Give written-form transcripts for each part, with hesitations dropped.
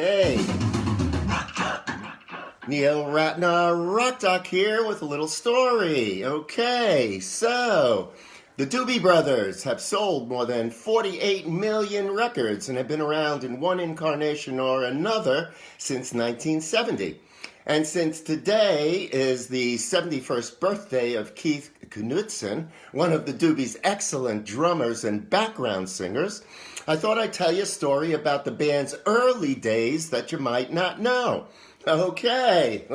Hey, Neil Ratner WOODSTOCK here with a little story. Okay, so the Doobie Brothers have sold more than 48 million records and have been around in one incarnation or another since 1970. And since today is the 71st birthday of Keith Knudsen, one of the Doobies' excellent drummers and background singers, I thought I'd tell you a story about the band's early days that you might not know. Okay.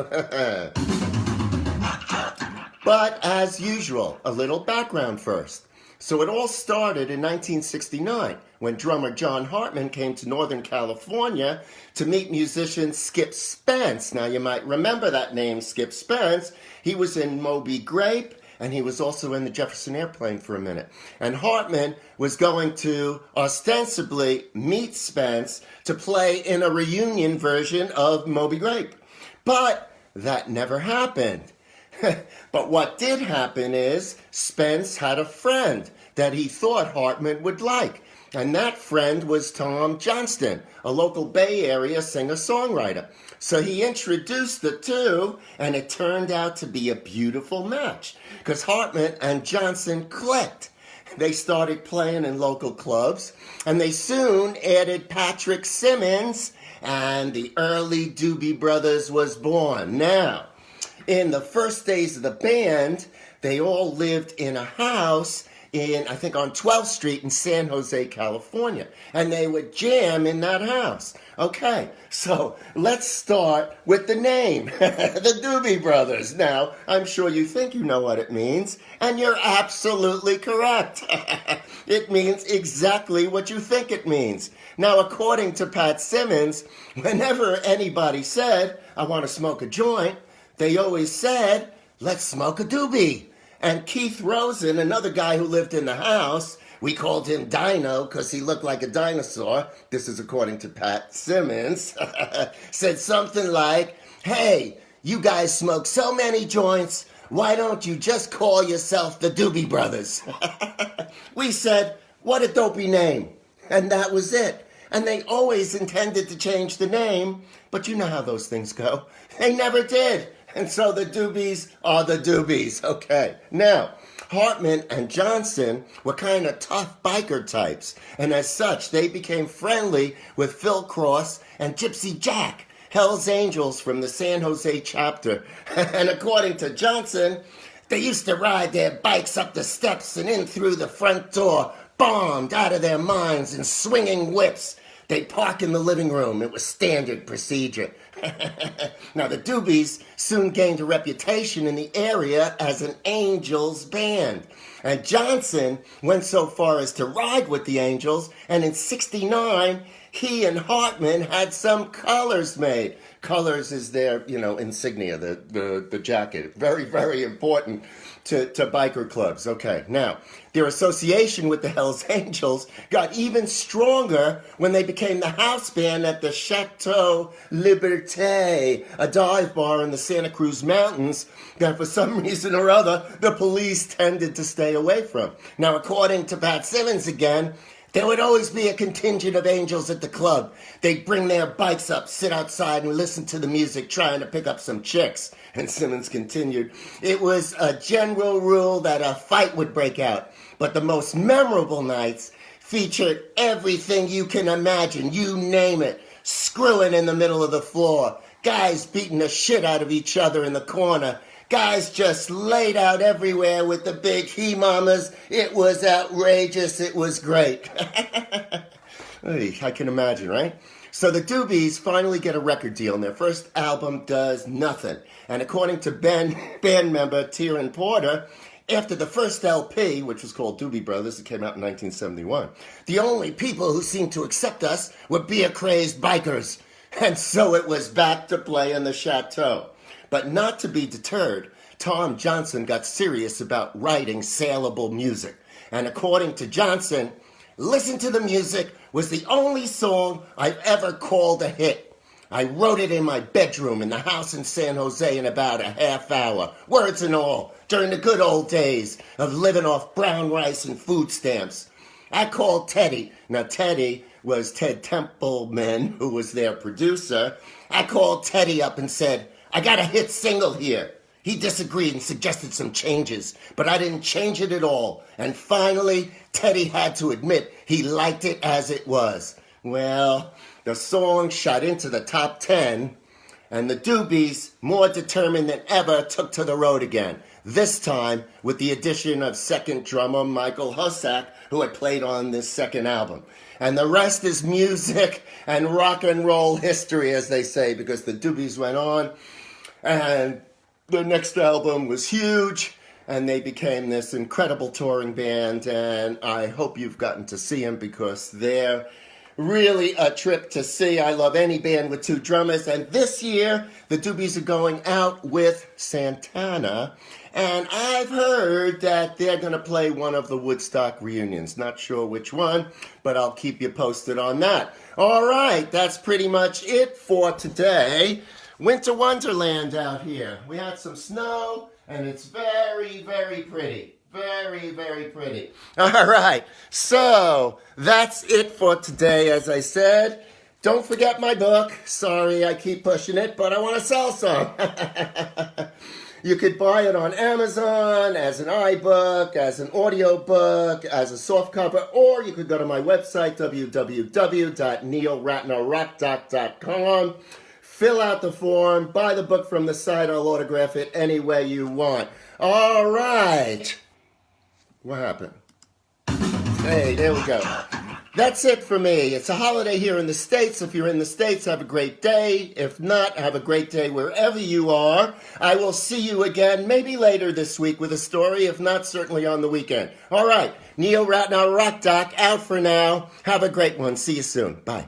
But as usual, a little background first. So it all started in 1969 when drummer John Hartman came to Northern California to meet musician Skip Spence. Now you might remember that name, Skip Spence. He was in Moby Grape, and he was also in the Jefferson Airplane for a minute. And Hartman was going to ostensibly meet Spence to play in a reunion version of Moby Grape. But that never happened. But what did happen is Spence had a friend that he thought Hartman would like. And that friend was Tom Johnston, a local Bay Area singer-songwriter. So he introduced the two, and it turned out to be a beautiful match, because Hartman and Johnston clicked. They started playing in local clubs, and they soon added Patrick Simmons, and the early Doobie Brothers was born. Now, in the first days of the band, they all lived in a house I think on 12th Street in San Jose, California. And they would jam in that house. Okay, so let's start with the name, the Doobie Brothers. Now, I'm sure you think you know what it means, and you're absolutely correct. It means exactly what you think it means. Now, according to Pat Simmons, whenever anybody said, "I want to smoke a joint," they always said, "Let's smoke a doobie." And Keith Rosen, another guy who lived in the house, we called him Dino because he looked like a dinosaur. This is according to Pat Simmons. Said something like, "Hey, you guys smoke so many joints, why don't you just call yourself the Doobie Brothers?" We said, "What a dopey name." And that was it. And they always intended to change the name, but you know how those things go. They never did. And so the Doobies are the Doobies. Okay. Now, Hartman and Johnston were kind of tough biker types. And as such, they became friendly with Phil Cross and Gypsy Jack, Hell's Angels from the San Jose chapter. And according to Johnston, they used to ride their bikes up the steps and in through the front door, bombed out of their minds in swinging whips. They'd park in the living room. It was standard procedure. Now, the Doobies soon gained a reputation in the area as an Angels band. And Johnston went so far as to ride with the Angels, and in '69, he and Hartman had some colors made. Colors is their, insignia, the jacket. Very, very important to biker clubs. Okay, now, their association with the Hells Angels got even stronger when they became the house band at the Chateau Liberté, a dive bar in the Santa Cruz Mountains that for some reason or other the police tended to stay away from. Now, according to Pat Simmons again, there would always be a contingent of Angels at the club. They'd bring their bikes up, sit outside, and listen to the music, trying to pick up some chicks. And Simmons continued, "It was a general rule that a fight would break out, but the most memorable nights featured everything you can imagine, you name it. Screwing in the middle of the floor, guys beating the shit out of each other in the corner, guys just laid out everywhere with the big he-mamas. It was outrageous. It was great." I can imagine, right? So the Doobies finally get a record deal, and their first album does nothing. And according to band member Tieran Porter, after the first LP, which was called Doobie Brothers, it came out in 1971, the only people who seemed to accept us were beer-crazed bikers. And so it was back to play in the Chateau. But not to be deterred, Tom Johnston got serious about writing saleable music. And according to Johnston, "Listen to the Music" was the only song I've ever called a hit. I wrote it in my bedroom in the house in San Jose in about a half hour, words and all, during the good old days of living off brown rice and food stamps. I called Teddy. Now, Teddy was Ted Templeman, who was their producer. I called Teddy up and said, I got a hit single here. He disagreed and suggested some changes, but I didn't change it at all. And finally, Teddy had to admit he liked it as it was. Well, the song shot into the top 10, and the Doobies, more determined than ever, took to the road again. This time with the addition of second drummer Michael Hussack, who had played on this second album. And the rest is music and rock and roll history, as they say, because the Doobies went on, and the next album was huge, and they became this incredible touring band, and I hope you've gotten to see them because they're really a trip to see. I love any band with two drummers, and this year the Doobies are going out with Santana, and I've heard that they're going to play one of the Woodstock reunions. Not sure which one, but I'll keep you posted on that. All right, that's pretty much it for today. Winter wonderland out here. We had some snow, and it's very, very pretty. Very, very pretty. All right, so that's it for today, as I said. Don't forget my book. Sorry, I keep pushing it, but I want to sell some. You could buy it on Amazon as an iBook, as an audiobook, as a softcover, or you could go to my website, www.neilratnerrockdock.com. Fill out the form, buy the book from the site, I'll autograph it any way you want. All right. What happened? Hey, there we go. That's it for me. It's a holiday here in the States. If you're in the States, have a great day. If not, have a great day wherever you are. I will see you again, maybe later this week with a story. If not, certainly on the weekend. All right. Neil Ratner Rock Doc out for now. Have a great one. See you soon. Bye.